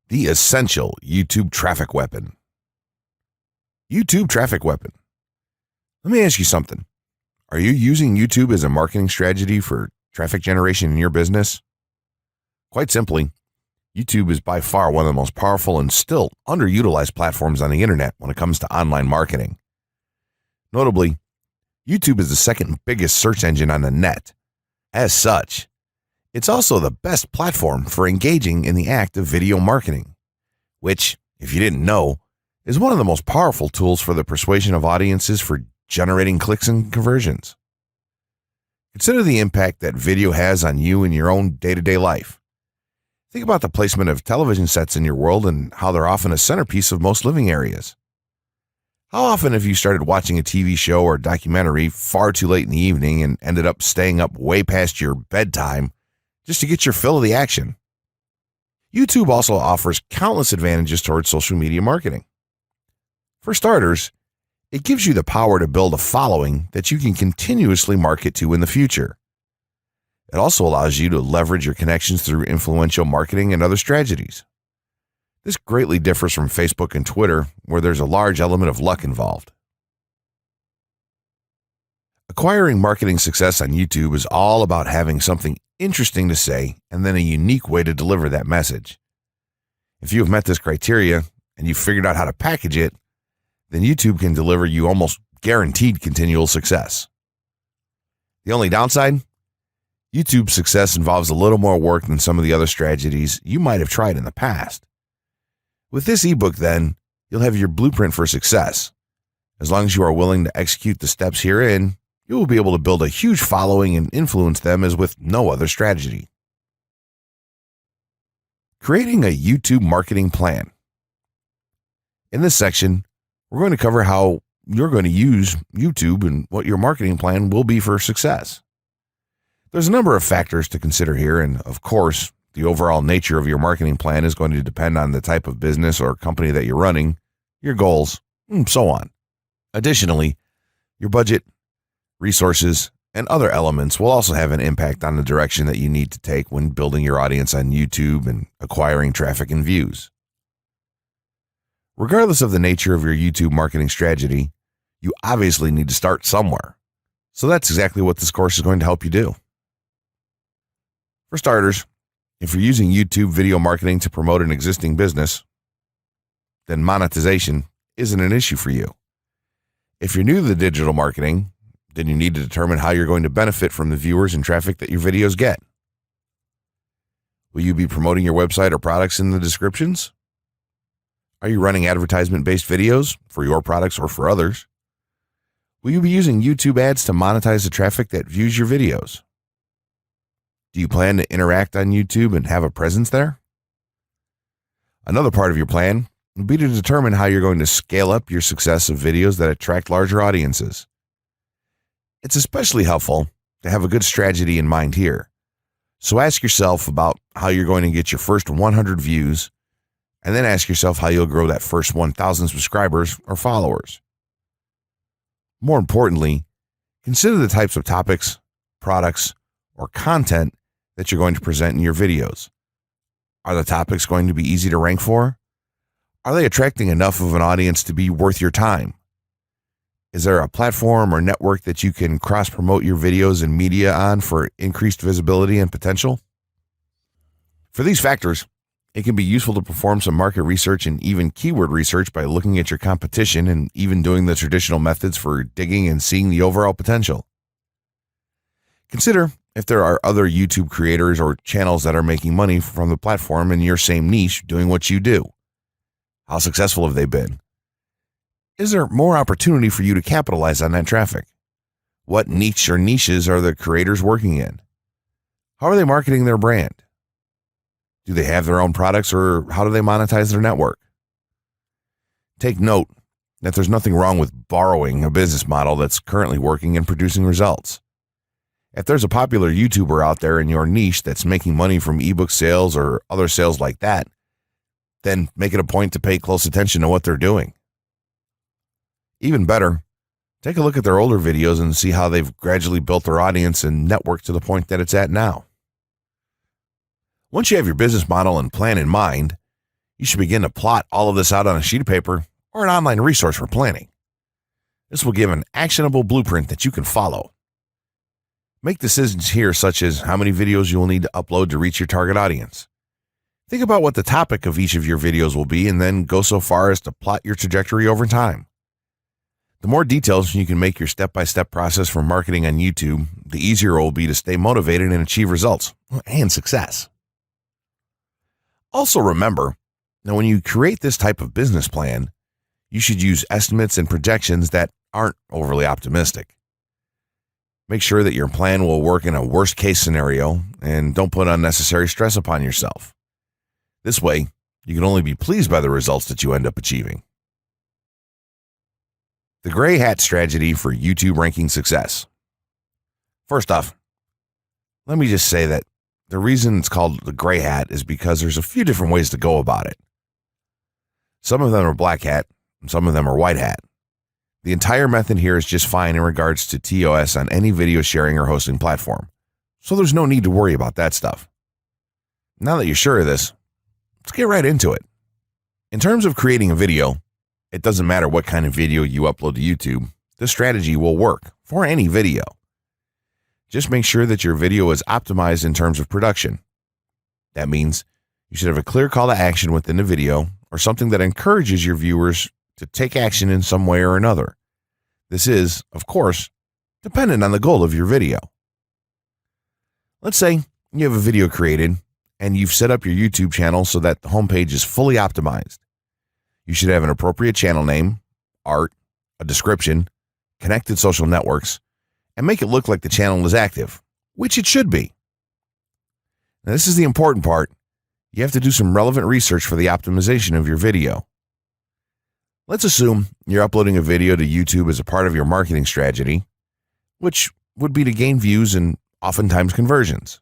The essential YouTube traffic weapon. YouTube traffic weapon. Let me ask you something. Are you using YouTube as a marketing strategy for traffic generation in your business? Quite simply, YouTube is by far one of the most powerful and still underutilized platforms on the internet when it comes to online marketing. Notably, YouTube is the second biggest search engine on the net. As such, it's also the best platform for engaging in the act of video marketing, which, if you didn't know, is one of the most powerful tools for the persuasion of audiences for generating clicks and conversions. Consider the impact that video has on you in your own day-to-day life. Think about the placement of television sets in your world and how they're often a centerpiece of most living areas. How often have you started watching a TV show or documentary far too late in the evening and ended up staying up way past your bedtime just to get your fill of the action? YouTube also offers countless advantages towards social media marketing. For starters, it gives you the power to build a following that you can continuously market to in the future. It also allows you to leverage your connections through influential marketing and other strategies. This greatly differs from Facebook and Twitter, where there's a large element of luck involved. Acquiring marketing success on YouTube is all about having something interesting to say and then a unique way to deliver that message. If you have met this criteria and you've figured out how to package it, then YouTube can deliver you almost guaranteed continual success. The only downside? YouTube's success involves a little more work than some of the other strategies you might have tried in the past. With this ebook, then, you'll have your blueprint for success. As long as you are willing to execute the steps herein, you will be able to build a huge following and influence them as with no other strategy. Creating a YouTube marketing plan. In this section, we're going to cover how you're going to use YouTube and what your marketing plan will be for success. There's a number of factors to consider here, and of course, the overall nature of your marketing plan is going to depend on the type of business or company that you're running, your goals, and so on. Additionally, your budget, resources, and other elements will also have an impact on the direction that you need to take when building your audience on YouTube and acquiring traffic and views. Regardless of the nature of your YouTube marketing strategy, you obviously need to start somewhere. So that's exactly what this course is going to help you do. For starters, if you're using YouTube video marketing to promote an existing business, then monetization isn't an issue for you. If you're new to the digital marketing, then you need to determine how you're going to benefit from the viewers and traffic that your videos get. Will you be promoting your website or products in the descriptions? Are you running advertisement-based videos for your products or for others? Will you be using YouTube ads to monetize the traffic that views your videos? Do you plan to interact on YouTube and have a presence there? Another part of your plan would be to determine how you're going to scale up your success of videos that attract larger audiences. It's especially helpful to have a good strategy in mind here. So ask yourself about how you're going to get your first 100 views, and then ask yourself how you'll grow that first 1,000 subscribers or followers. More importantly, consider the types of topics, products, or content that you're going to present in your videos. Are the topics going to be easy to rank for? Are they attracting enough of an audience to be worth your time? Is there a platform or network that you can cross-promote your videos and media on for increased visibility and potential? For these factors, it can be useful to perform some market research and even keyword research by looking at your competition and even doing the traditional methods for digging and seeing the overall potential. Consider if there are other YouTube creators or channels that are making money from the platform in your same niche doing what you do. How successful have they been? Is there more opportunity for you to capitalize on that traffic? What niche or niches are the creators working in? How are they marketing their brand? Do they have their own products, or how do they monetize their network? Take note that there's nothing wrong with borrowing a business model that's currently working and producing results. If there's a popular YouTuber out there in your niche that's making money from ebook sales or other sales like that, then make it a point to pay close attention to what they're doing. Even better, take a look at their older videos and see how they've gradually built their audience and network to the point that it's at now. Once you have your business model and plan in mind, You should begin to plot all of this out on a sheet of paper or an online resource for planning. This will give an actionable blueprint that you can follow. Make decisions here such as how many videos you will need to upload to reach your target audience. Think about what the topic of each of your videos will be and then go so far as to plot your trajectory over time. The more details you can make your step-by-step process for marketing on YouTube, the easier it will be to stay motivated and achieve results and success. Also remember, now when you create this type of business plan, you should use estimates and projections that aren't overly optimistic. Make sure that your plan will work in a worst-case scenario and don't put unnecessary stress upon yourself. This way, you can only be pleased by the results that you end up achieving. The gray hat strategy for YouTube ranking success. First off, let me just say that the reason it's called the gray hat is because there's a few different ways to go about it. Some of them are black hat and some of them are white hat. The entire method here is just fine in regards to TOS on any video sharing or hosting platform, so there's no need to worry about that stuff. Now that you're sure of this, let's get right into it. In terms of creating a video, it doesn't matter what kind of video you upload to YouTube, this strategy will work for any video. Just make sure that your video is optimized in terms of production. That means you should have a clear call to action within the video or something that encourages your viewers to take action in some way or another. This is, of course, dependent on the goal of your video. Let's say you have a video created and you've set up your YouTube channel so that the homepage is fully optimized. You should have an appropriate channel name, art, a description, connected social networks, and make it look like the channel is active, which it should be. Now, this is the important part. You have to do some relevant research for the optimization of your video. Let's assume you're uploading a video to YouTube as a part of your marketing strategy, which would be to gain views and oftentimes conversions.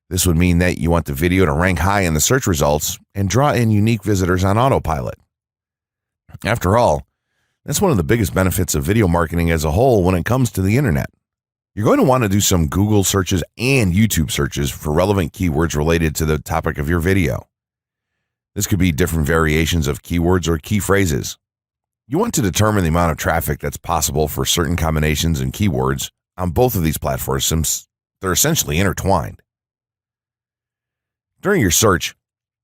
This would mean that you want the video to rank high in the search results and draw in unique visitors on autopilot. After all, that's one of the biggest benefits of video marketing as a whole when it comes to the internet. You're going to want to do some Google searches and YouTube searches for relevant keywords related to the topic of your video. This could be different variations of keywords or key phrases. You want to determine the amount of traffic that's possible for certain combinations and keywords on both of these platforms since they're essentially intertwined. During your search,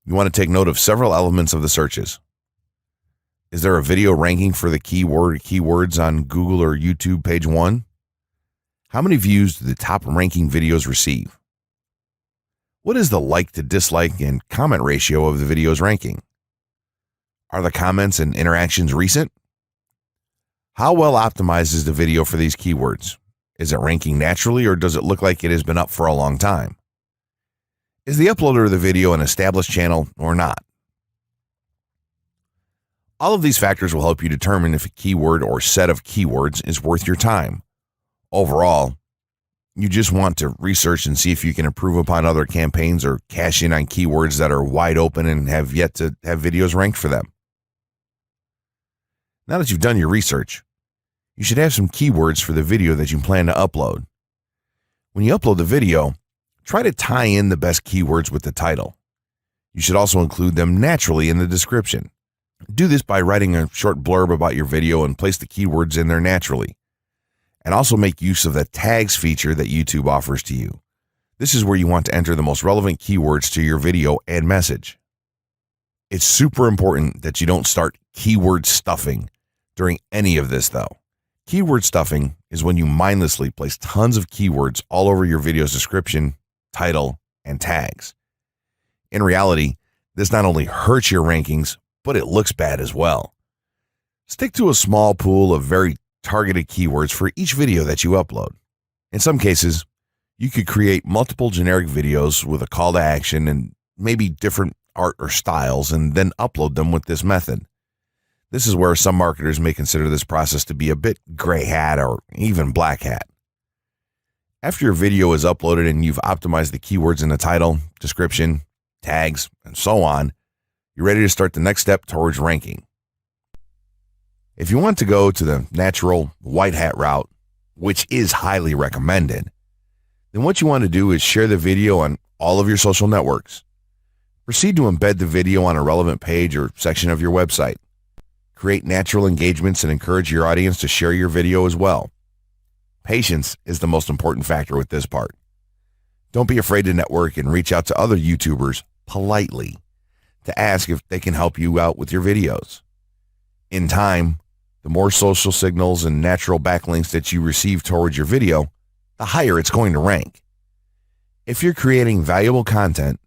you want to take note of several elements of the searches. Is there a video ranking for the keyword or keywords on Google or YouTube page 1? How many views do the top ranking videos receive? What is the like to dislike and comment ratio of the video's ranking? Are the comments and interactions recent? How well optimized is the video for these keywords? Is it ranking naturally or does it look like it has been up for a long time? Is the uploader of the video an established channel or not? All of these factors will help you determine if a keyword or set of keywords is worth your time. Overall, you just want to research and see if you can improve upon other campaigns or cash in on keywords that are wide open and have yet to have videos ranked for them. Now that you've done your research, you should have some keywords for the video that you plan to upload. When you upload the video, try to tie in the best keywords with the title. You should also include them naturally in the description. Do this by writing a short blurb about your video and place the keywords in there naturally. And also make use of the tags feature that YouTube offers to you. This is where you want to enter the most relevant keywords to your video and message. It's super important that you don't start keyword stuffing during any of this though. Keyword stuffing is when you mindlessly place tons of keywords all over your video's description, title, and tags. In reality, this not only hurts your rankings, but it looks bad as well. Stick to a small pool of very targeted keywords for each video that you upload. In some cases, you could create multiple generic videos with a call to action and maybe different art or styles and then upload them with this method. This is where some marketers may consider this process to be a bit gray hat or even black hat. After your video is uploaded and you've optimized the keywords in the title, description, tags, and so on, you're ready to start the next step towards ranking. If you want to go to the natural white hat route, which is highly recommended, then what you want to do is share the video on all of your social networks. Proceed to embed the video on a relevant page or section of your website. Create natural engagements and encourage your audience to share your video as well. Patience is the most important factor with this part. Don't be afraid to network and reach out to other YouTubers politely to ask if they can help you out with your videos. In time, the more social signals and natural backlinks that you receive towards your video, the higher it's going to rank. If you're creating valuable content,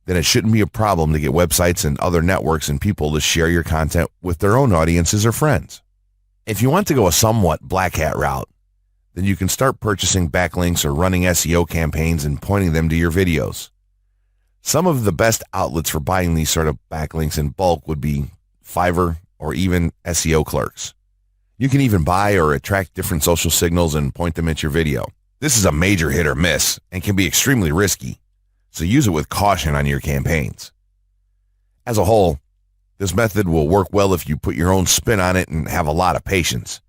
then it shouldn't be a problem to get websites and other networks and people to share your content with their own audiences or friends. If you want to go a somewhat black hat route, then you can start purchasing backlinks or running SEO campaigns and pointing them to your videos. Some of the best outlets for buying these sort of backlinks in bulk would be Fiverr or even SEO clerks. You can even buy or attract different social signals and point them at your video. This is a major hit or miss and can be extremely risky, so use it with caution on your campaigns. As a whole, this method will work well if you put your own spin on it and have a lot of patience.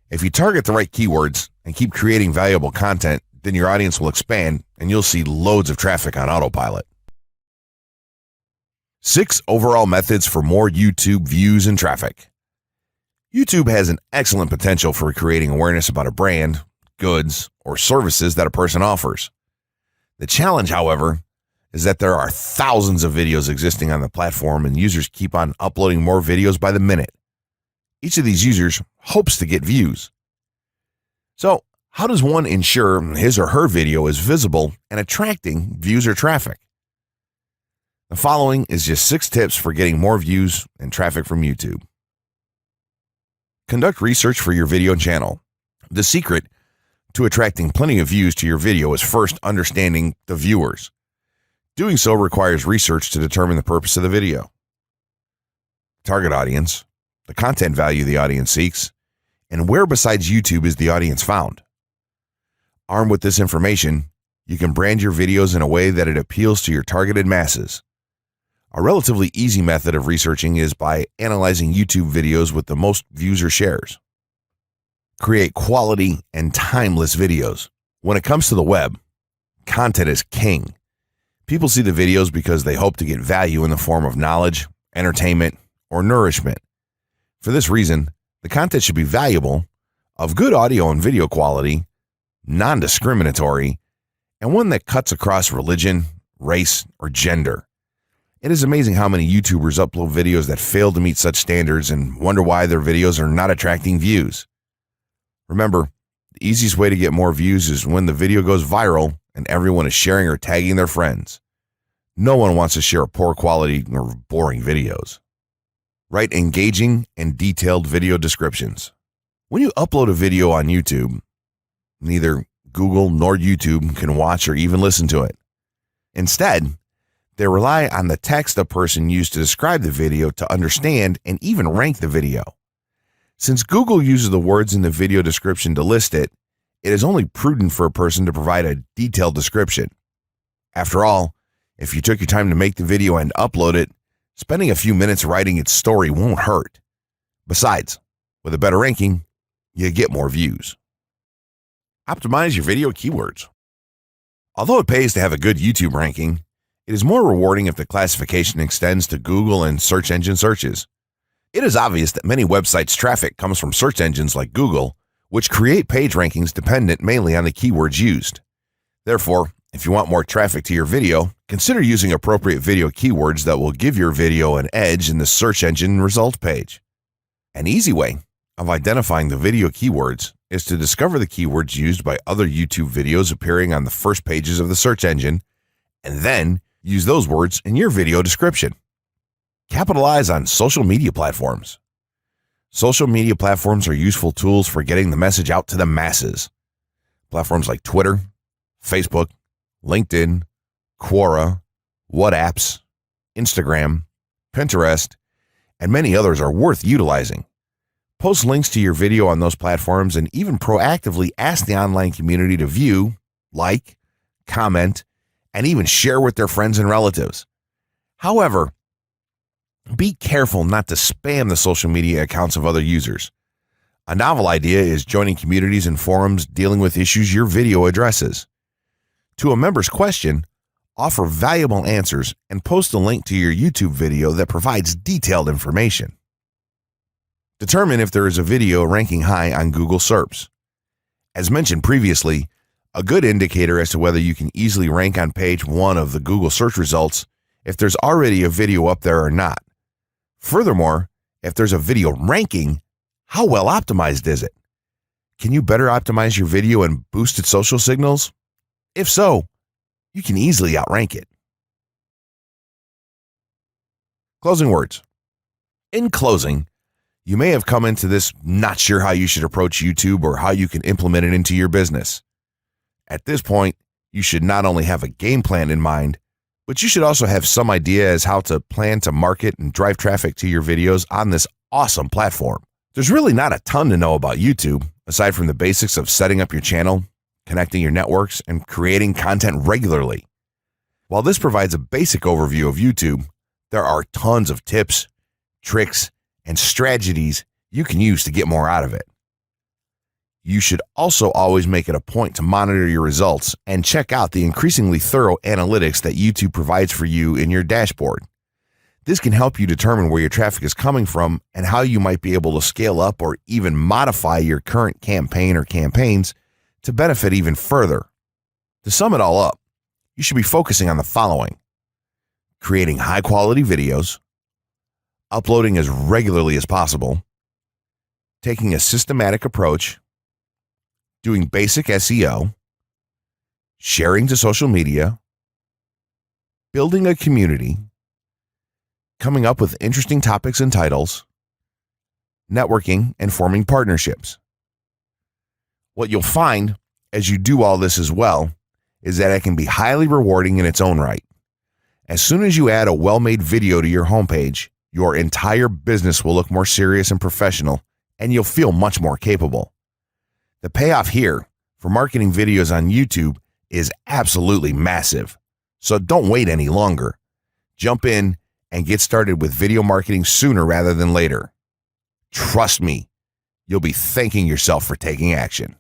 If you target the right keywords and keep creating valuable content, then your audience will expand and you'll see loads of traffic on autopilot. 6 overall methods for more YouTube views and traffic. YouTube has an excellent potential for creating awareness about a brand, goods, or services that a person offers. The challenge, however, is that there are thousands of videos existing on the platform and users keep on uploading more videos by the minute. Each of these users hopes to get views. So, how does one ensure his or her video is visible and attracting views or traffic? The following is just 6 tips for getting more views and traffic from YouTube. Conduct research for your video channel. The secret to attracting plenty of views to your video is first understanding the viewers. Doing so requires research to determine the purpose of the video, target audience, the content value the audience seeks, and where besides YouTube is the audience found. Armed with this information, you can brand your videos in a way that it appeals to your targeted masses. A relatively easy method of researching is by analyzing YouTube videos with the most views or shares. Create quality and timeless videos. When it comes to the web, content is king. People see the videos because they hope to get value in the form of knowledge, entertainment, or nourishment. For this reason, the content should be valuable, of good audio and video quality, non-discriminatory, and one that cuts across religion, race, or gender. It is amazing how many YouTubers upload videos that fail to meet such standards and wonder why their videos are not attracting views. Remember, the easiest way to get more views is when the video goes viral and everyone is sharing or tagging their friends. No one wants to share poor quality or boring videos. Write engaging and detailed video descriptions. When you upload a video on YouTube, neither Google nor YouTube can watch or even listen to it. Instead, they rely on the text a person used to describe the video to understand and even rank the video. Since Google uses the words in the video description to list it, it is only prudent for a person to provide a detailed description. After all, if you took your time to make the video and upload it, spending a few minutes writing its story won't hurt. Besides, with a better ranking, you get more views. Optimize your video keywords. Although it pays to have a good YouTube ranking, it is more rewarding if the classification extends to Google and search engine searches. It is obvious that many websites' traffic comes from search engines like Google, which create page rankings dependent mainly on the keywords used. Therefore, if you want more traffic to your video, consider using appropriate video keywords that will give your video an edge in the search engine result page. An easy way of identifying the video keywords is to discover the keywords used by other YouTube videos appearing on the first pages of the search engine, and then use those words in your video description. Capitalize on social media platforms. Social media platforms are useful tools for getting the message out to the masses. Platforms like Twitter, Facebook, LinkedIn, Quora, WhatsApp, Instagram, Pinterest, and many others are worth utilizing. Post links to your video on those platforms and even proactively ask the online community to view, like, comment, and even share with their friends and relatives. However, be careful not to spam the social media accounts of other users. A novel idea is joining communities and forums dealing with issues your video addresses. To a member's question, offer valuable answers, and post a link to your YouTube video that provides detailed information. Determine if there is a video ranking high on Google SERPs. As mentioned previously, a good indicator as to whether you can easily rank on page 1 of the Google search results if there's already a video up there or not. Furthermore, if there's a video ranking, how well optimized is it? Can you better optimize your video and boost its social signals? If so, you can easily outrank it. Closing words. In closing, you may have come into this not sure how you should approach YouTube or how you can implement it into your business. At this point, you should not only have a game plan in mind, but you should also have some idea as how to plan to market and drive traffic to your videos on this awesome platform. There's really not a ton to know about YouTube, aside from the basics of setting up your channel, connecting your networks, and creating content regularly. While this provides a basic overview of YouTube, there are tons of tips, tricks, and strategies you can use to get more out of it. You should also always make it a point to monitor your results and check out the increasingly thorough analytics that YouTube provides for you in your dashboard. This can help you determine where your traffic is coming from and how you might be able to scale up or even modify your current campaign or campaigns to benefit even further. To sum it all up, you should be focusing on the following: creating high-quality videos, uploading as regularly as possible, taking a systematic approach, doing basic SEO, sharing to social media, building a community, coming up with interesting topics and titles, networking, and forming partnerships. What you'll find as you do all this as well is that it can be highly rewarding in its own right. As soon as you add a well-made video to your homepage, your entire business will look more serious and professional, and you'll feel much more capable. The payoff here for marketing videos on YouTube is absolutely massive. So don't wait any longer. Jump in and get started with video marketing sooner rather than later. Trust me, you'll be thanking yourself for taking action.